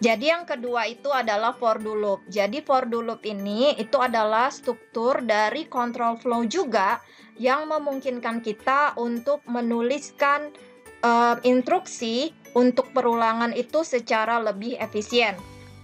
Jadi yang kedua itu adalah for do loop. Jadi for do loop ini itu adalah struktur dari control flow juga yang memungkinkan kita untuk menuliskan instruksi untuk perulangan itu secara lebih efisien.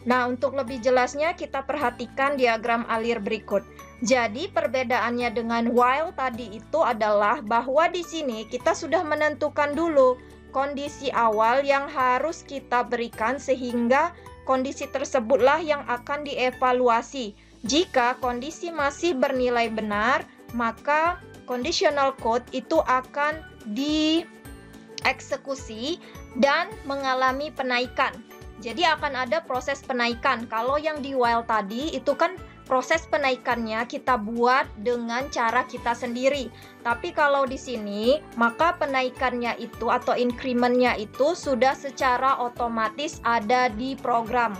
Nah, untuk lebih jelasnya kita perhatikan diagram alir berikut. Jadi perbedaannya dengan while tadi itu adalah bahwa di sini kita sudah menentukan dulu kondisi awal yang harus kita berikan sehingga kondisi tersebutlah yang akan dievaluasi. Jika kondisi masih bernilai benar, maka conditional code itu akan dieksekusi dan mengalami penaikan. Jadi akan ada proses penaikan. Kalau yang di while tadi itu kan proses penaikannya kita buat dengan cara kita sendiri. Tapi kalau di sini, maka penaikannya itu atau increment-nya itu sudah secara otomatis ada di program.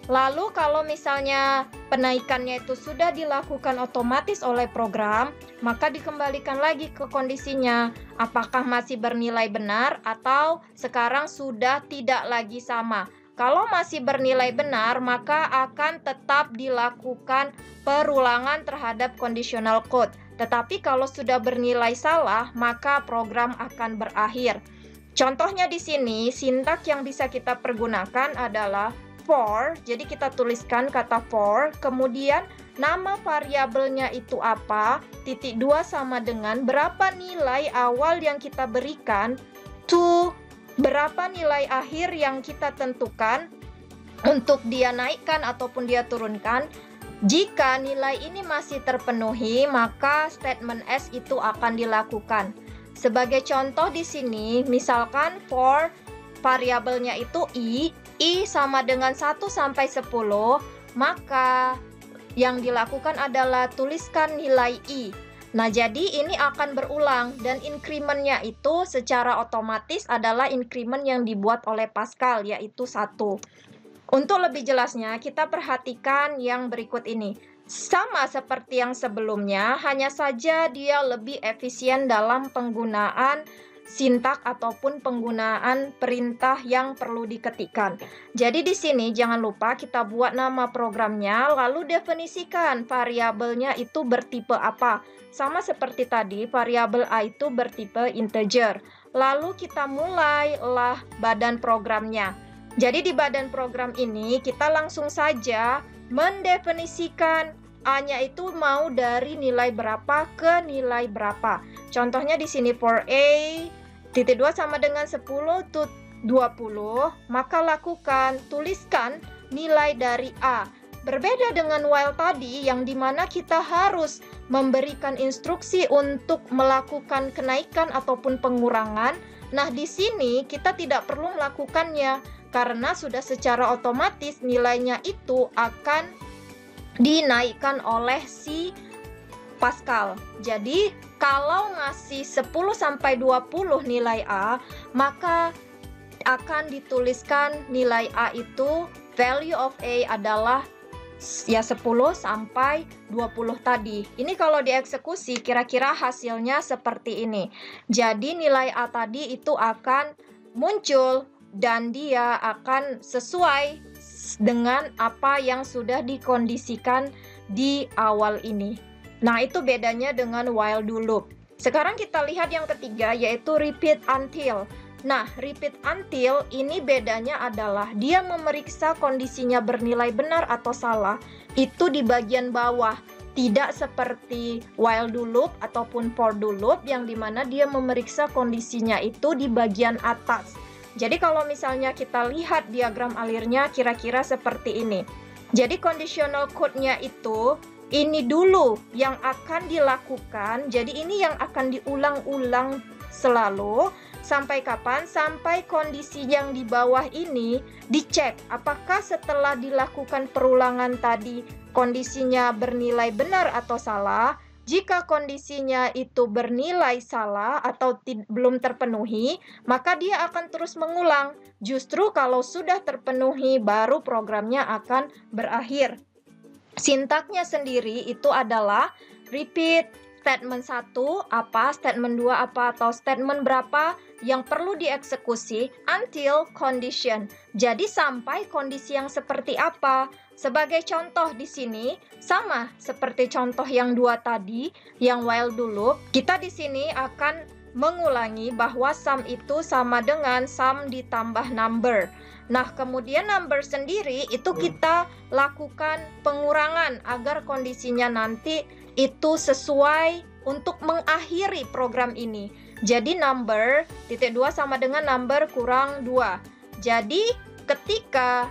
Lalu kalau misalnya penaikannya itu sudah dilakukan otomatis oleh program, maka dikembalikan lagi ke kondisinya. Apakah masih bernilai benar atau sekarang sudah tidak lagi sama. Kalau masih bernilai benar, maka akan tetap dilakukan perulangan terhadap conditional code. Tetapi kalau sudah bernilai salah, maka program akan berakhir. Contohnya di sini, sintak yang bisa kita pergunakan adalah for. Jadi kita tuliskan kata for, kemudian nama variabelnya itu apa, titik 2 sama dengan berapa nilai awal yang kita berikan to berapa nilai akhir yang kita tentukan untuk dia naikkan ataupun dia turunkan. Jika nilai ini masih terpenuhi, maka statement S itu akan dilakukan. Sebagai contoh di sini, misalkan for variabelnya itu I sama dengan 1 sampai 10, maka yang dilakukan adalah tuliskan nilai I. Nah, jadi ini akan berulang dan increment-nya itu secara otomatis adalah increment yang dibuat oleh Pascal, yaitu 1. Untuk lebih jelasnya, kita perhatikan yang berikut ini. Sama seperti yang sebelumnya, hanya saja dia lebih efisien dalam penggunaan sintak ataupun penggunaan perintah yang perlu diketikkan. Jadi di sini jangan lupa kita buat nama programnya, lalu definisikan variabelnya itu bertipe apa. Sama seperti tadi, variabel A itu bertipe integer. Lalu kita mulailah badan programnya. Jadi di badan program ini kita langsung saja mendefinisikan A-nya itu mau dari nilai berapa ke nilai berapa. Contohnya di sini for A, titik 2 sama dengan 10 to 20, maka tuliskan nilai dari A. Berbeda dengan while tadi yang dimana kita harus memberikan instruksi untuk melakukan kenaikan ataupun pengurangan. Nah, di sini kita tidak perlu melakukannya karena sudah secara otomatis nilainya itu akan dinaikkan oleh si Pascal. Jadi, kalau ngasih 10 sampai 20 nilai A, maka akan dituliskan nilai A itu value of A adalah ya 10 sampai 20 tadi. Ini kalau dieksekusi kira-kira hasilnya seperti ini. Jadi nilai A tadi itu akan muncul dan dia akan sesuai dengan apa yang sudah dikondisikan di awal ini. Nah, itu bedanya dengan while do loop. Sekarang kita lihat yang ketiga, yaitu repeat until. Nah, repeat until ini bedanya adalah dia memeriksa kondisinya bernilai benar atau salah itu di bagian bawah. Tidak seperti while do loop ataupun for do loop yang dimana dia memeriksa kondisinya itu di bagian atas. Jadi kalau misalnya kita lihat diagram alirnya kira-kira seperti ini. Jadi conditional code-nya itu ini dulu yang akan dilakukan. Jadi ini yang akan diulang-ulang selalu. Sampai kapan? Sampai kondisi yang di bawah ini dicek. Apakah setelah dilakukan perulangan tadi kondisinya bernilai benar atau salah? Jika kondisinya itu bernilai salah atau belum terpenuhi, maka dia akan terus mengulang. Justru kalau sudah terpenuhi, baru programnya akan berakhir. Sintaknya sendiri itu adalah repeat statement 1 apa, statement 2 apa, atau statement berapa yang perlu dieksekusi until condition. Jadi sampai kondisi yang seperti apa. Sebagai contoh di sini sama seperti contoh yang 2 tadi, yang while do loop, kita di sini akan mengulangi bahwa sum itu sama dengan sum ditambah number. Nah, kemudian number sendiri itu kita lakukan pengurangan agar kondisinya nanti itu sesuai untuk mengakhiri program ini. Jadi number titik 2 sama dengan number kurang 2. Jadi ketika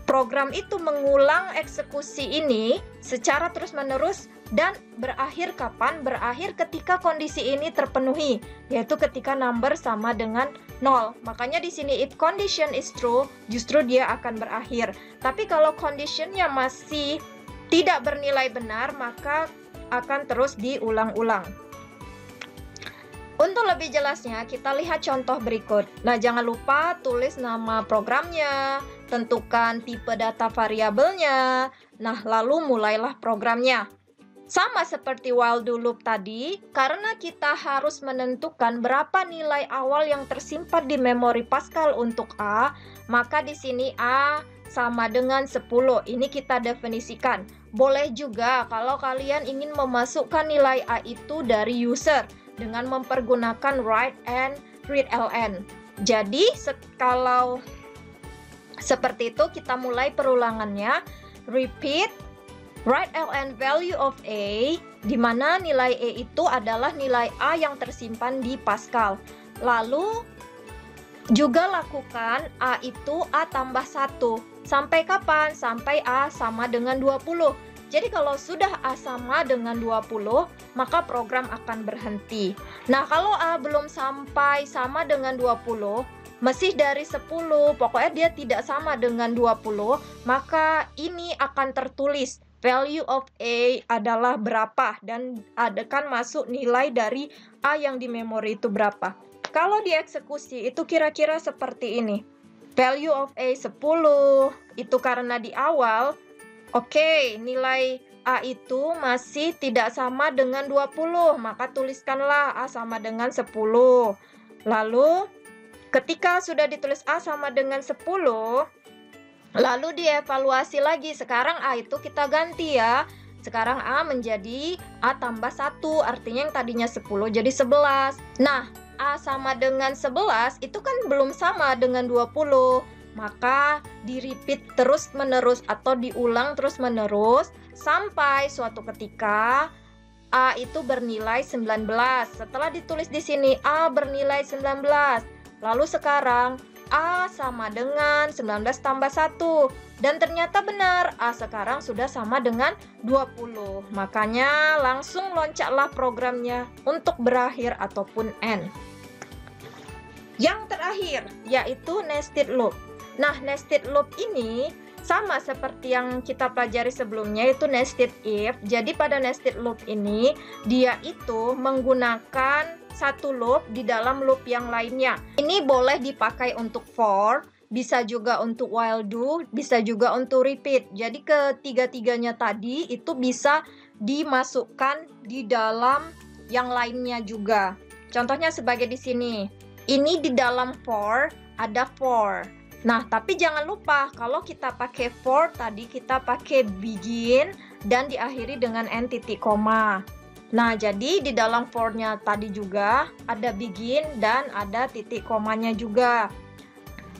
program itu mengulang eksekusi ini secara terus-menerus dan berakhir kapan? Berakhir ketika kondisi ini terpenuhi, yaitu ketika number sama dengan 0. Makanya di sini if condition is true, justru dia akan berakhir. Tapi kalau conditionnya masih tidak bernilai benar, maka akan terus diulang-ulang. Untuk lebih jelasnya, kita lihat contoh berikut. Nah, jangan lupa tulis nama programnya, tentukan tipe data variabelnya. Nah, lalu mulailah programnya. Sama seperti while do loop tadi, karena kita harus menentukan berapa nilai awal yang tersimpan di memori Pascal untuk A, maka di sini A sama dengan 10. Ini kita definisikan. Boleh juga kalau kalian ingin memasukkan nilai A itu dari user dengan mempergunakan write and read ln. Jadi kalau seperti itu kita mulai perulangannya. Repeat write ln value of A, di mana nilai A itu adalah nilai A yang tersimpan di Pascal. Lalu juga lakukan A itu A tambah 1. Sampai kapan? Sampai A sama dengan 20. Jadi kalau sudah A sama dengan 20, maka program akan berhenti. Nah, kalau A belum sampai sama dengan 20, masih dari 10, pokoknya dia tidak sama dengan 20, maka ini akan tertulis value of A adalah berapa dan akan masuk nilai dari A yang di memori itu berapa. Kalau dieksekusi itu kira-kira seperti ini. Value of A 10, itu karena di awal, oke, nilai A itu masih tidak sama dengan 20, maka tuliskanlah A sama dengan 10. Lalu, ketika sudah ditulis A sama dengan 10, lalu dievaluasi lagi. Sekarang A itu kita ganti ya. Sekarang A menjadi A tambah 1, artinya yang tadinya 10 jadi 11. Nah, A sama dengan 11 itu kan belum sama dengan 20. Maka di-repeat terus-menerus atau diulang terus-menerus sampai suatu ketika A itu bernilai 19. Setelah ditulis di sini A bernilai 19. Lalu sekarang A sama dengan 19 tambah 1. Dan ternyata benar, A sekarang sudah sama dengan 20. Makanya langsung loncatlah programnya untuk berakhir ataupun end. Yang terakhir, yaitu nested loop. Nah, nested loop ini sama seperti yang kita pelajari sebelumnya, yaitu nested if. Jadi pada nested loop ini, dia itu menggunakan satu loop di dalam loop yang lainnya. Ini boleh dipakai untuk for, bisa juga untuk while do, bisa juga untuk repeat. Jadi ketiga-tiganya tadi itu bisa dimasukkan di dalam yang lainnya juga. Contohnya sebagai di sini. Ini di dalam for ada for. Nah, tapi jangan lupa kalau kita pakai for tadi kita pakai begin dan diakhiri dengan n titik koma. Nah, jadi di dalam for-nya tadi juga ada begin dan ada titik komanya juga.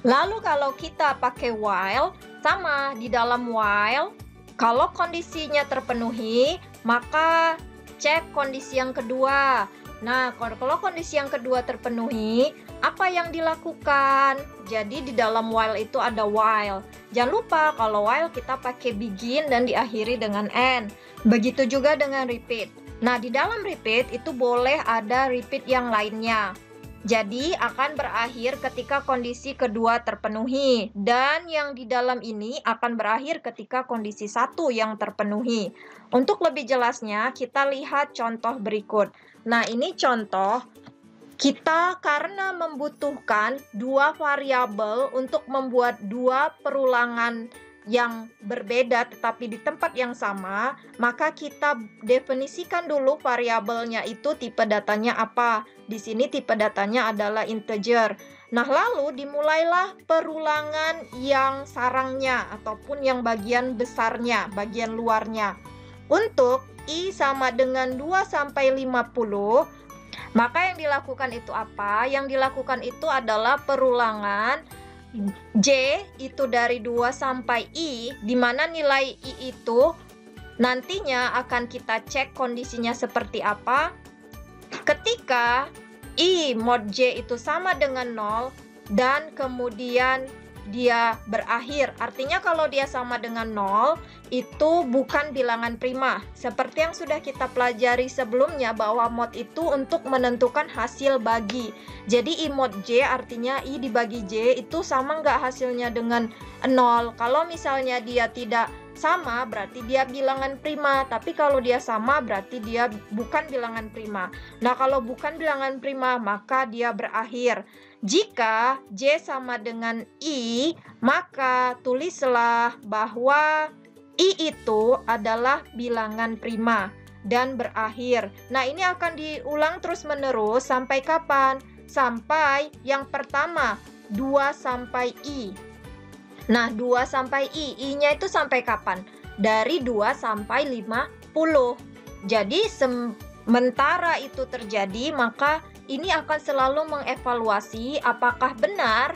Lalu kalau kita pakai while, sama di dalam while, kalau kondisinya terpenuhi, maka cek kondisi yang kedua. Nah, kalau kondisi yang kedua terpenuhi, apa yang dilakukan? Jadi di dalam while itu ada while. Jangan lupa kalau while kita pakai begin dan diakhiri dengan end. Begitu juga dengan repeat. Nah, di dalam repeat itu boleh ada repeat yang lainnya. Jadi akan berakhir ketika kondisi kedua terpenuhi. Dan yang di dalam ini akan berakhir ketika kondisi satu yang terpenuhi. Untuk lebih jelasnya, kita lihat contoh berikut. Nah, ini contoh. Kita karena membutuhkan dua variabel untuk membuat dua perulangan yang berbeda tetapi di tempat yang sama, maka kita definisikan dulu variabelnya itu tipe datanya apa. Di sini tipe datanya adalah integer. Nah, lalu dimulailah perulangan yang sarangnya ataupun yang bagian besarnya, bagian luarnya. Untuk I sama dengan 2 sampai 50, maka yang dilakukan itu apa? Yang dilakukan itu adalah perulangan J itu dari 2 sampai I, di mana nilai I itu nantinya akan kita cek kondisinya seperti apa. Ketika I mod J itu sama dengan 0 dan kemudian dia berakhir. Artinya kalau dia sama dengan 0, itu bukan bilangan prima. Seperti yang sudah kita pelajari sebelumnya bahwa mod itu untuk menentukan hasil bagi. Jadi I mod J artinya I dibagi J itu sama nggak hasilnya dengan 0. Kalau misalnya dia tidak sama, berarti dia bilangan prima. Tapi kalau dia sama, berarti dia bukan bilangan prima. Nah, kalau bukan bilangan prima, maka dia berakhir. Jika J sama dengan I, maka tulislah bahwa I itu adalah bilangan prima dan berakhir. Nah, ini akan diulang terus-menerus sampai kapan? Sampai yang pertama, 2 sampai I. Nah, 2 sampai I, I-nya itu sampai kapan? Dari 2 sampai 50. Jadi, sementara itu terjadi, maka ini akan selalu mengevaluasi apakah benar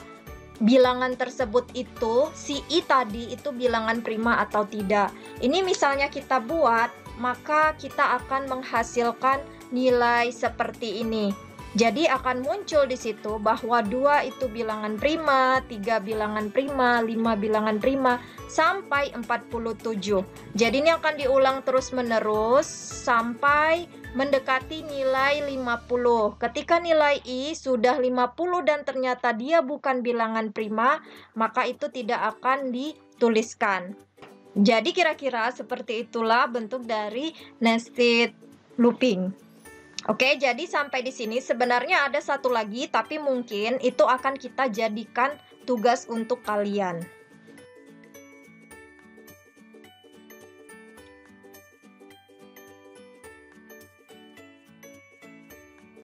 bilangan tersebut itu, si I tadi itu bilangan prima atau tidak. Ini misalnya kita buat, maka kita akan menghasilkan nilai seperti ini. Jadi akan muncul di situ bahwa 2 itu bilangan prima, 3 bilangan prima, 5 bilangan prima, sampai 47. Jadi ini akan diulang terus-menerus sampai mendekati nilai 50. Ketika nilai I sudah 50 dan ternyata dia bukan bilangan prima, maka itu tidak akan dituliskan. Jadi kira-kira seperti itulah bentuk dari nested looping. Oke, jadi sampai di sini sebenarnya ada satu lagi, tapi mungkin itu akan kita jadikan tugas untuk kalian.